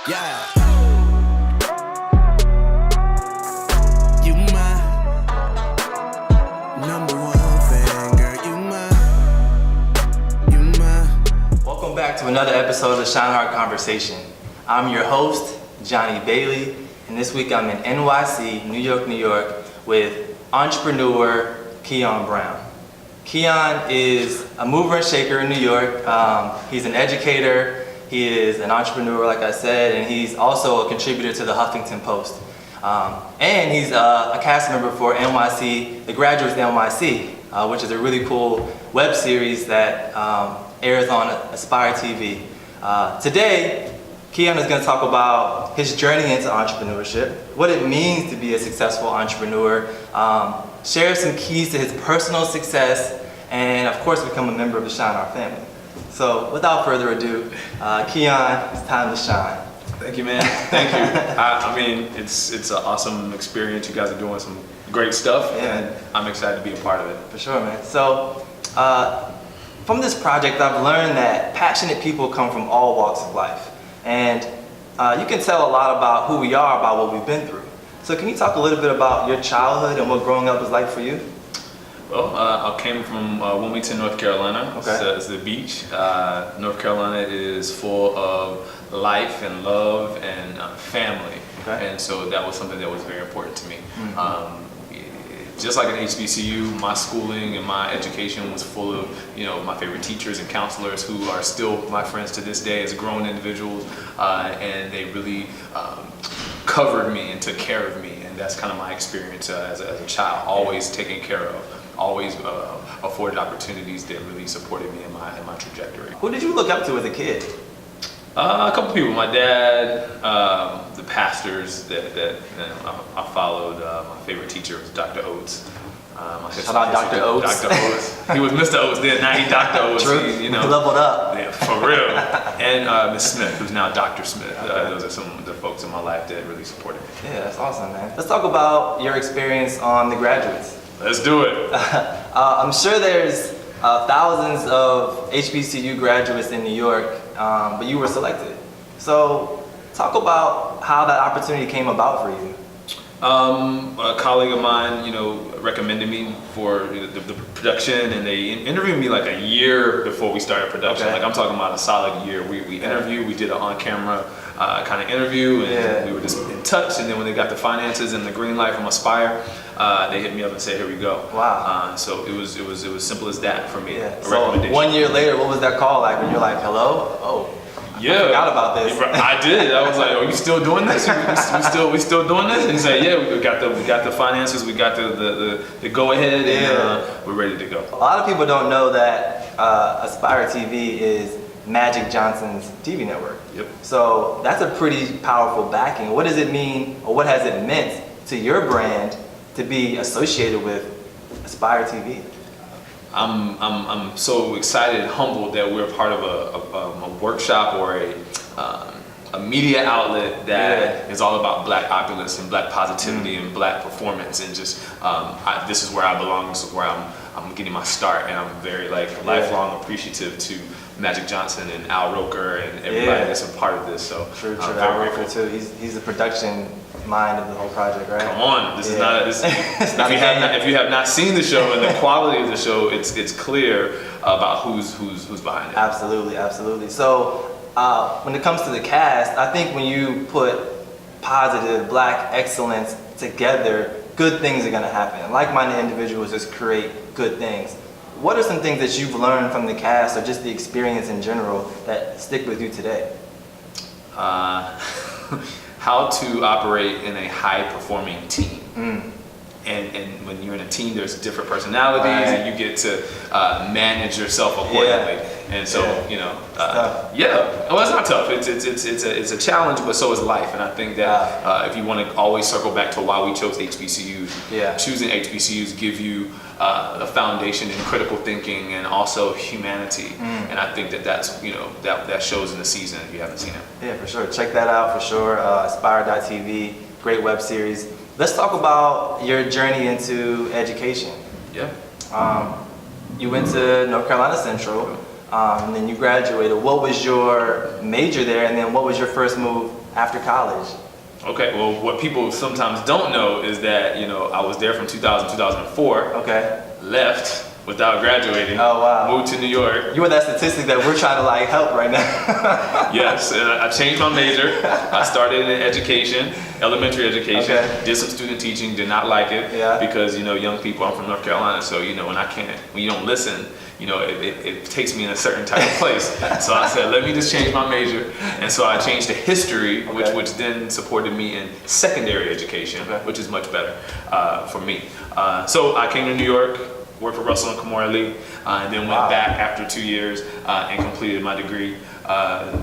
Yeah. You my number one fan, girl. You my. Welcome back to another episode of the SHineHard Conversation. I'm your host, Johnny Bailey, and this week I'm in NYC, New York, with entrepreneur Kian Brown. Kian is a mover and shaker in New York. He's an educator. He is an entrepreneur, like I said, and he's also a contributor to the Huffington Post. And he's a cast member for NYC, the Graduates NYC, which is a really cool web series that airs on Aspire TV. Today, Kian is going to talk about his journey into entrepreneurship, what it means to be a successful entrepreneur, share some keys to his personal success, and of course become a member of the SHineHard family. So without further ado, Kian, it's time to shine. Thank you, man. Thank you. I mean, it's an awesome experience. You guys are doing some great stuff, and I'm excited to be a part of it. For sure, man. So from this project, I've learned that passionate people come from all walks of life. And you can tell a lot about who we are by what we've been through. So can you talk a little bit about your childhood and what growing up was like for you? Well, I came from Wilmington, North Carolina. Okay. It's the beach. North Carolina is full of life and love and family. Okay. And so that was something that was very important to me. Just like at HBCU, my schooling and my education was full of, my favorite teachers and counselors who are still my friends to this day as grown individuals, and they really covered me and took care of me, and that's kind of my experience as a child, always taken care of, always afforded opportunities that really supported me in my trajectory. Who did you look up to as a kid? A couple people. My dad, the pastors that I followed. My favorite teacher was Dr. Oates. Shout out Dr. Oates. Dr. Oates. He was Mr. Oates then. Now he's Dr. Oates. True. He leveled up. Yeah, for real. And Miss Smith, who's now Dr. Smith. Those are some of the folks in my life that really supported me. Yeah, that's awesome, man. Let's talk about your experience on The Graduates. Let's do it. I'm sure there's thousands of HBCU graduates in New York, but you were selected. So talk about how that opportunity came about for you. A colleague of mine, recommended me for the production, and they interviewed me like a year before we started production. Okay. Like I'm talking about a solid year. We interviewed, we did an on-camera kind of interview, and we were just in touch. And then when they got the finances and the green light from Aspire, they hit me up and said, "Here we go." Wow. So it was simple as that for me. Yeah. A So recommendation. 1 year later, what was that call like when you're like, "Hello? Oh, Yeah, I forgot about this." I did. I was like, "Are you still doing this? We still doing this?" And he said, "Yeah, we got the finances, we got the go ahead, and we're ready to go." A lot of people don't know that Aspire TV is Magic Johnson's TV network. Yep. So that's a pretty powerful backing. What does it mean, or what has it meant to your brand to be associated with Aspire TV? I'm so excited and humbled that we're part of a workshop or a media outlet that is all about Black opulence and Black positivity and Black performance, and just this is where I belong. This is where I'm getting my start, and I'm very lifelong appreciative to Magic Johnson and Al Roker and everybody that's a part of this. So True. I'm Al very Roker grateful. too. He's the production mind of the whole project, right? Come on, this is not. It's not if you have not seen the show and the quality of the show, it's clear about who's behind it. Absolutely. So when it comes to the cast, I think when you put positive Black excellence together, good things are going to happen. Like-minded individuals just create good things. What are some things that you've learned from the cast, or just the experience in general, that stick with you today? How to operate in a high-performing team. And when you're in a team, there's different personalities, and you get to manage yourself accordingly. And so, well, it's not tough. It's a challenge, but so is life. And I think that if you want to always circle back to why we chose HBCUs, choosing HBCUs give you a foundation in critical thinking and also humanity. And I think that's that shows in the season if you haven't seen it. Yeah, for sure. Check that out for sure. Aspire.tv, great web series. Let's talk about your journey into education. Yeah. You went to North Carolina Central, and then you graduated. What was your major there, and then what was your first move after college? Okay, well, what people sometimes don't know is that, I was there from 2000, 2004, Okay. left without graduating, Oh, wow. moved to New York. You were that statistic that we're trying to like help right now. Yes, and I changed my major. I started in education, elementary education, Okay. did some student teaching, did not like it Yeah. because, young people, I'm from North Carolina, so, when you don't listen, it takes me in a certain type of place. So I said, let me just change my major. And so I changed to history, Okay. which then supported me in secondary education, Okay. which is much better for me. So I came to New York, worked for Russell and Kamora and then went Wow. back after 2 years and completed my degree.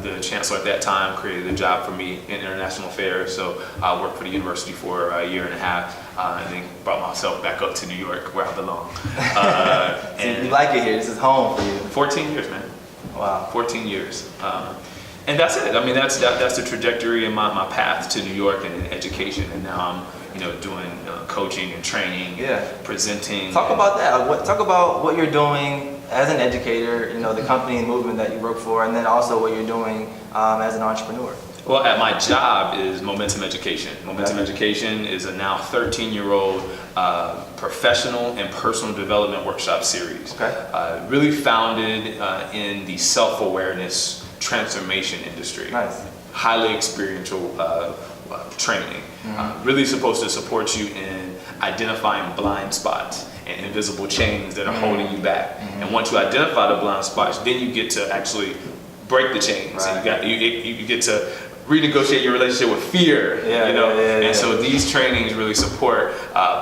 The chancellor at that time created a job for me in international affairs, so I worked for the university for a year and a half, and then brought myself back up to New York, where I belong. So you like it here. This is home for you. 14 years, man. Wow. 14 years. And that's it. I mean, that's the trajectory and my path to New York and in education. And now I'm, doing coaching and training, Yeah. presenting. Talk about that. Talk about what you're doing as an educator, the company and movement that you work for, and then also what you're doing as an entrepreneur. Well, at my job is Momentum Education. Momentum Education is a now 13-year-old professional and personal development workshop series. Okay. Really founded in the self-awareness transformation industry. Nice. Highly experiential training. Really supposed to support you in identifying blind spots and invisible chains that are holding you back. And once you identify the blind spots, then you get to actually break the chains. Right. And you get to renegotiate your relationship with fear. Yeah. And so these trainings really support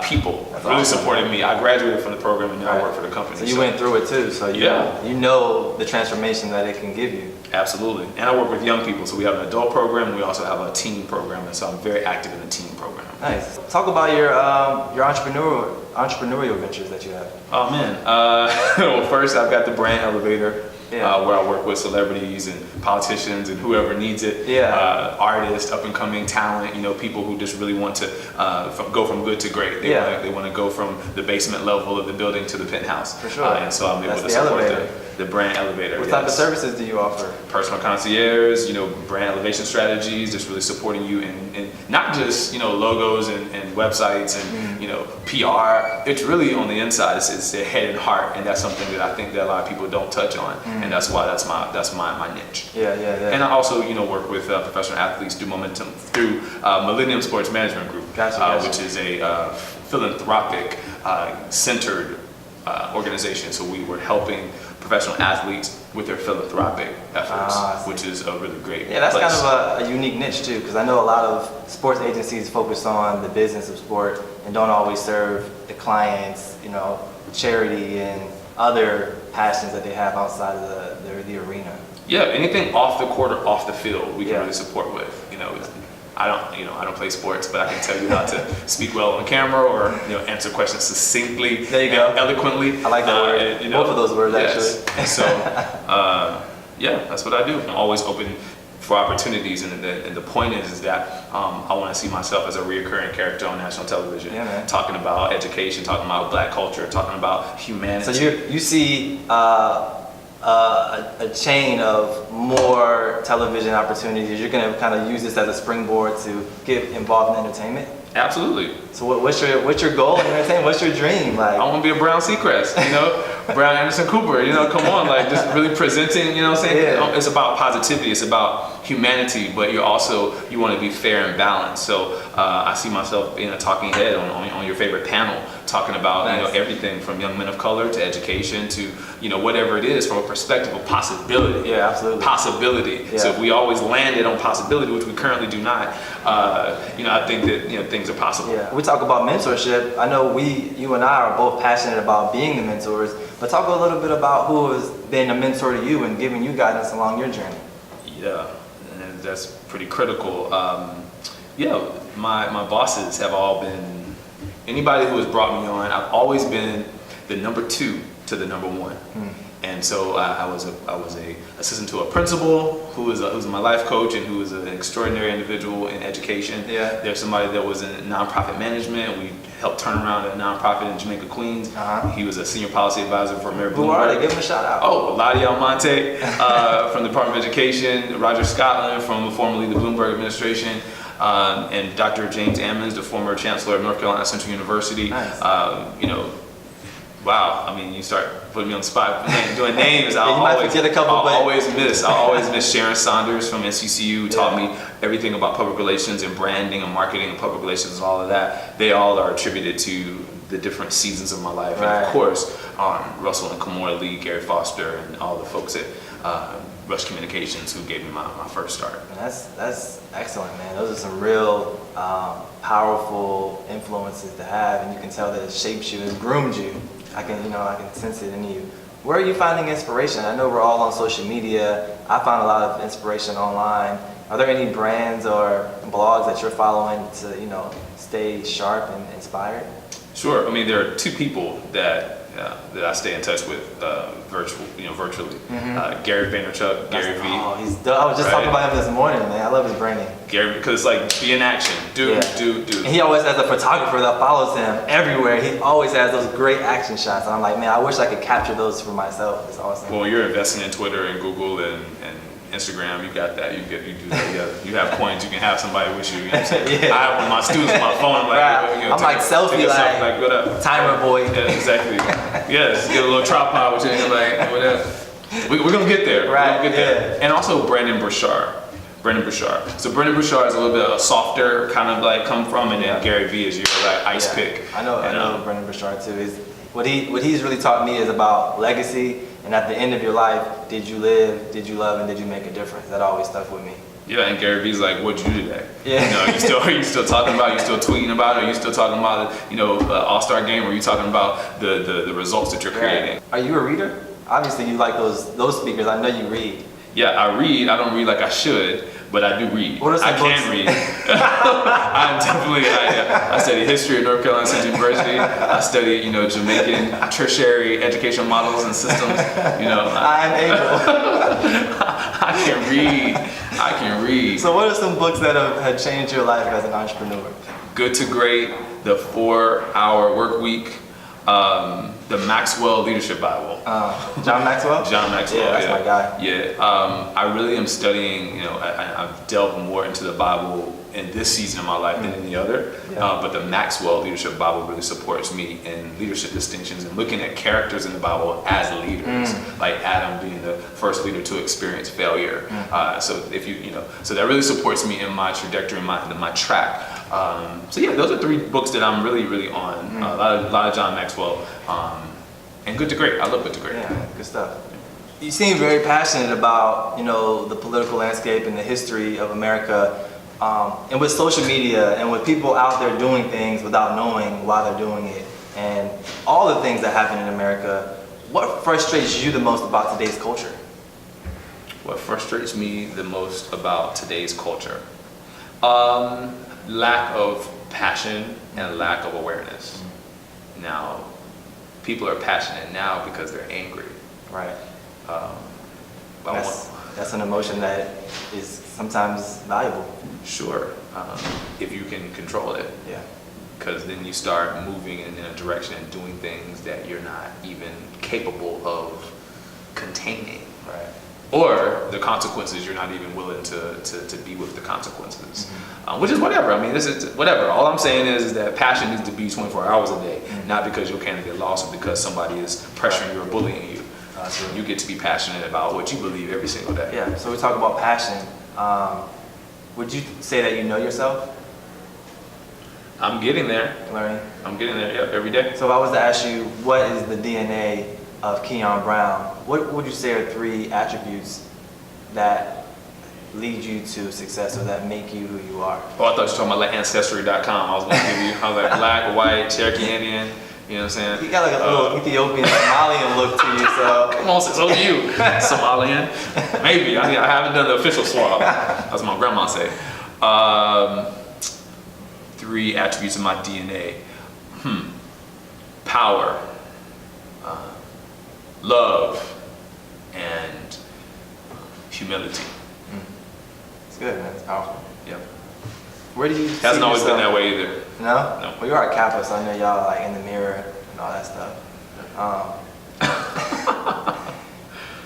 people. That's really awesome. supported me. I graduated from the program and now I Right. work for the company. So you went through it too. So you know the transformation that it can give you. Absolutely. And I work with young people. So we have an adult program and we also have a teen program. And so I'm very active in the teen program. Nice. Talk about your entrepreneurial ventures that you have. Oh man. Well, first I've got the brand Elevator. Yeah. Where I work with celebrities and politicians and whoever needs it. Yeah. Artists, up and coming talent, people who just really want to go from good to great. They want to go from the basement level of the building to the penthouse. For sure. And so I'm able That's to the support elevator. the brand Elevator. What type of yes. services do you offer? Personal concierge, brand elevation strategies, just really supporting you in not just, logos and websites and, PR. It's really on the inside. It's the head and heart. And that's something that I think that a lot of people don't touch on. And that's why that's my niche. Yeah. And I also, work with professional athletes through Millennium Sports Management Group, Gotcha. which is a philanthropic centered organization. So we were helping professional athletes with their philanthropic efforts, I see. which is a really great Yeah, that's place. kind of a unique niche too, because I know a lot of sports agencies focus on the business of sport and don't always serve the clients, charity and other passions that they have outside of the arena. Yeah, anything off the court or off the field, we can Yeah. really support with. I don't play sports, but I can tell you how to speak well on camera or answer questions succinctly. There you go. And eloquently. I like that word. Both of those words, yes. actually. So, that's what I do. I'm always open for opportunities, and the point is that I want to see myself as a reoccurring character on national television, Yeah, man. talking about education, talking about Black culture, talking about humanity. So you see a chain of more television opportunities. You're going to kind of use this as a springboard to get involved in entertainment. Absolutely. So what's your goal in entertainment? What's your dream? I want to be a Brown Seacrest, Brown Anderson Cooper, come on, just really presenting, what I'm saying? Yeah. It's about positivity, it's about humanity, but you want to be fair and balanced. So I see myself being a talking head on your favorite panel, talking about, Nice. everything from young men of color to education to, whatever it is from a perspective of possibility. Yeah, absolutely. Possibility. Yeah. So if we always landed on possibility, which we currently do not, I think that, things are possible. Yeah, we talk about mentorship. I know you and I are both passionate about being the mentors, but talk a little bit about who has been a mentor to you and giving you guidance along your journey. Yeah, and that's pretty critical. My bosses have all been, anybody who has brought me on, I've always been the number 2 to the number 1. And so I was a assistant to a principal who was my life coach and who was an extraordinary individual in education. Yeah. There's somebody that was in nonprofit management. We helped turn around a nonprofit in Jamaica, Queens. He was a senior policy advisor for Mayor Bloomberg. Who are they? Give him a shout out. Oh, Lottie Almonte from the Department of Education, Roger Scotland from formerly the Bloomberg administration, and Dr. James Ammons, the former chancellor of North Carolina Central University. Nice. Wow, I mean, you start putting me on the spot doing names. You might forget a couple, I'll but- always miss Sharon Saunders from NCCU, who taught me everything about public relations and branding and marketing and public relations and all of that. They all are attributed to the different seasons of my life. Right. And of course, Russell and Kamora Lee, Gary Foster, and all the folks at Rush Communications who gave me my first start. And that's excellent, man. Those are some real powerful influences to have, and you can tell that it shapes you and groomed you. I can sense it in you. Where are you finding inspiration? I know we're all on social media. I find a lot of inspiration online. Are there any brands or blogs that you're following to, stay sharp and inspired? Sure. I mean, there are two people that I stay in touch with virtually. Gary Vaynerchuk, Gary V. Oh, he's dope. I was just talking about him this morning, man. I love his branding. Gary, because it's like be in action, do. And he always has a photographer that follows him everywhere. He always has those great action shots. And I'm like, man, I wish I could capture those for myself. It's awesome. Well, you're investing in Twitter and Google and Instagram. You got that. You do that together. You have coins. You can have somebody with you. You know what I'm saying? Yeah. I have my students on my phone. I'm like, Right. I'm like selfie, like what up? timer boy. Yeah, exactly. Yes, get a little tripod with you, and like whatever. We're gonna get there. Right, We're gonna get there. And also Brandon Bouchard. So Brandon Bouchard is a little bit of a softer kind of like come from, and then Gary V is your like ice pick. I know Brendan Bouchard too. What he's really taught me is about legacy, and at the end of your life, did you live, did you love, and did you make a difference? That always stuck with me. Yeah, and Gary V's like, what'd you do today? Yeah. Are you still talking about it? Are you still tweeting about it? Are you still talking about All-Star game? Or are you talking about the results that you're creating? Are you a reader? Obviously, you like those speakers. I know you read. Yeah, I read. I don't read like I should, but I do read. What are some I books? can read. I'm definitely. I study history at North Carolina Central University. I study, Jamaican tertiary educational models and systems. I'm able. I can read. So, what are some books that have changed your life as an entrepreneur? Good to Great, The 4-Hour Work Week, the Maxwell Leadership Bible. John Maxwell? John Maxwell, Yeah, that's my guy. Yeah, I really am studying, I've delved more into the Bible in this season of my life than any other, but the Maxwell Leadership Bible really supports me in leadership distinctions and looking at characters in the Bible as leaders, like Adam being the first leader to experience failure. So so that really supports me in my trajectory, my track. Those are three books that I'm really, really on. A lot of John Maxwell, and Good to Great. I love Good to Great. Yeah, good stuff. You seem very passionate about, the political landscape and the history of America. And with social media and with people out there doing things without knowing why they're doing it, and all the things that happen in America, what frustrates you the most about today's culture? What frustrates me the most about today's culture? Lack of passion and lack of awareness. Now, people are passionate now because they're angry. Right. That's an emotion that is sometimes valuable. Sure, if you can control it. Yeah. Because then you start moving in a direction and doing things that you're not even capable of containing. Right. Or the consequences, you're not even willing to be with the consequences. Which is whatever. I mean, this is whatever. All I'm saying is that passion needs to be 24 hours a day, not because your candidate lost or because somebody is pressuring you or bullying you. You get to be passionate about what you believe every single day. Yeah, so we talk about passion. Would you say that you know yourself? I'm getting there. Learning. I'm getting there, yeah, every day. So if I was to ask you, what is the DNA of Kian Brown? What would you say are 3 attributes that lead you to success or that make you who you are? Oh, I thought you were talking about like Ancestry.com. I was going to give you, I was like black, white, Cherokee Indian. You know what I'm saying? You got like a little Ethiopian, Somalian look to you, so. Come on, so do you. Somalian. Maybe. I haven't done the official swab. As my grandma say. 3 attributes of my DNA. Power. Love. and humility. It's good, man. It's powerful. Yep. Where do you see Hasn't always been yourself- that way either. No? No. Well, you are a Kappa, so I know y'all like in the mirror and all that stuff.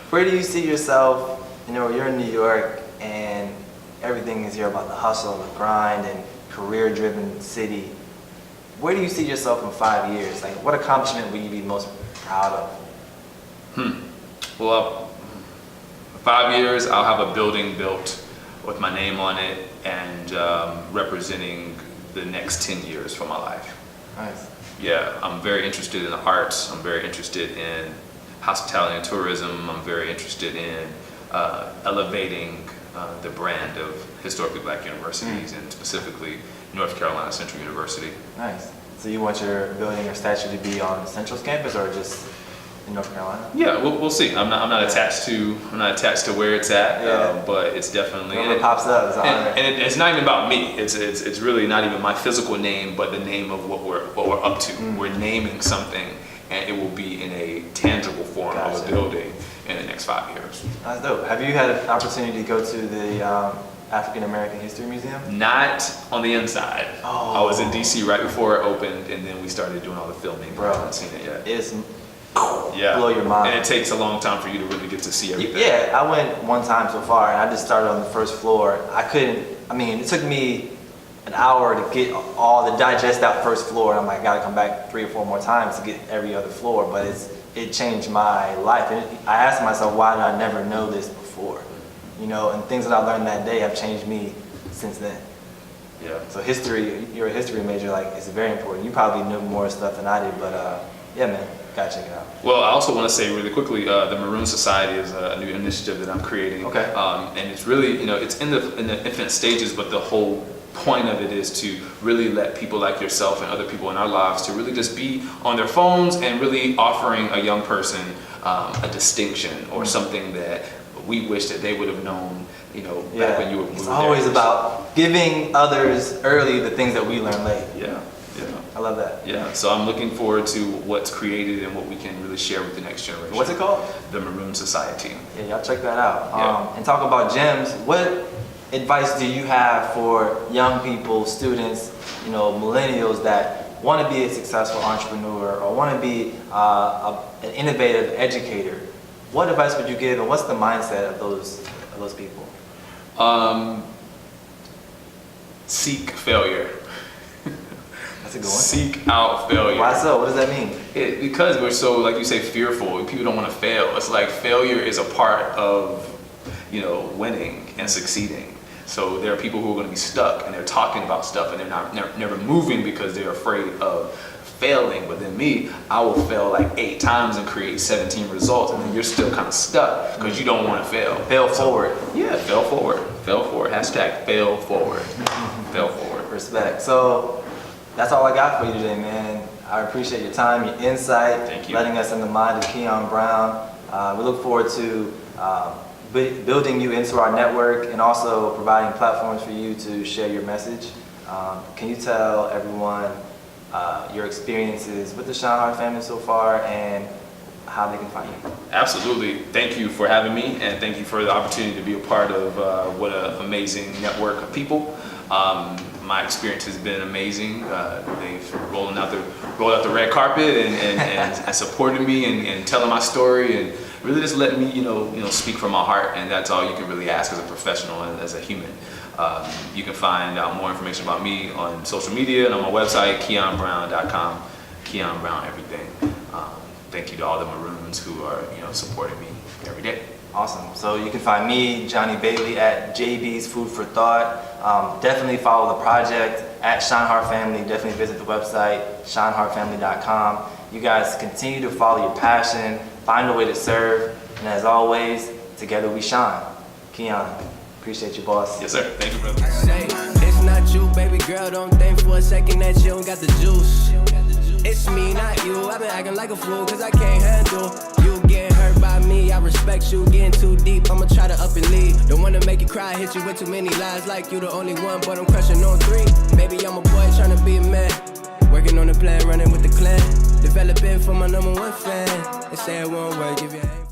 Where do you see yourself, you're in New York and everything is here about the hustle, the grind, and career-driven city. Where do you see yourself in 5 years? Like, what accomplishment will you be most proud of? Well, 5 years, I'll have a building built with my name on it and representing the next 10 years for my life. Nice. Yeah, I'm very interested in the arts. I'm very interested in hospitality and tourism. I'm very interested in elevating the brand of historically black universities and specifically North Carolina Central University. Nice. So you want your building or statue to be on the Central's campus or just in North Carolina? Yeah, we'll see. I'm not attached to where it's at, but it's definitely Whenever it pops up, it's an honor. and it's not even about me. It's really not even my physical name, but the name of what we're up to. We're naming something, and it will be in a tangible form of a Gotcha. building in the next 5 years. That's dope. Have you had an opportunity to go to the African American History Museum? Not on the inside. Oh. I was in DC right before it opened, and then we started doing all the filming. Bro. I haven't seen it yet. It's Yeah. blow your mind. And it takes a long time for you to really get to see everything. Yeah, I went one time so far, and I just started on the first floor. It took me an hour to get digest that first floor, and I'm like, gotta come back 3 or 4 more times to get every other floor, but it changed my life. And I asked myself, why did I never know this before? And things that I learned that day have changed me since then. Yeah. So history, you're a history major, like, it's very important. You probably know more stuff than I did, but yeah, man, gotta check it out. Well, I also want to say really quickly, the Maroon Society is a new initiative that I'm creating. Okay. And it's really, it's in the infant stages, but the whole point of it is to really let people like yourself and other people in our lives to really just be on their phones and really offering a young person a distinction or something that we wish that they would have known, back when you were. It's always about giving others early the things that we learn late. Yeah. I love that. Yeah, so I'm looking forward to what's created and what we can really share with the next generation. What's it called? The Maroon Society. Yeah, y'all check that out. Yeah. And talk about gems. What advice do you have for young people, students, millennials that want to be a successful entrepreneur or want to be an innovative educator? What advice would you give, and what's the mindset of those people? Seek failure. That's a good one. Seek out failure. Why so? What does that mean? Because we're so, like you say, fearful. People don't want to fail. It's like failure is a part of, winning and succeeding. So there are people who are going to be stuck and they're talking about stuff and they're never moving because they're afraid of failing. But then me, I will fail like 8 times and create 17 results, and then you're still kind of stuck because you don't want to fail. Fail forward. Yeah, fail forward. Fail forward. Hashtag fail forward. Fail forward. Respect. So that's all I got for you today, man. I appreciate your time, your insight, Thank you. letting us in the mind of Kian Brown. We look forward to building you into our network and also providing platforms for you to share your message. Can you tell everyone your experiences with the SHineHard family so far and how they can find you? Absolutely. Thank you for having me, and thank you for the opportunity to be a part of what an amazing network of people. My experience has been amazing. They've rolled out the red carpet and supported me and telling my story and really just letting me, speak from my heart. And that's all you can really ask as a professional and as a human. You can find out more information about me on social media and on my website, KianBrown.com. Kian Brown everything. Thank you to all the Maroons who are, supporting me every day. Awesome. So you can find me, Johnny Bailey, at JB's Food for Thought. Definitely follow the project at SHineHard Family. Definitely visit the website, SHineHardFamily.com. You guys continue to follow your passion, find a way to serve, and as always, together we shine. Kian, appreciate you, boss. Yes, sir. Thank you, brother. Say, it's not you, baby girl. Don't think for a second that you don't got the juice. It's me, not you. I've been acting like a fool cause I can't handle you getting hurt by me. I respect you, getting too deep. I'ma try to up and leave. Don't wanna make you cry, hit you with too many lies. Like you the only one, but I'm crushing on 3. Baby, I'm a boy trying to be a man. Working on the plan, running with the clan. Developing for my #1 fan. They say it won't work if you ain't.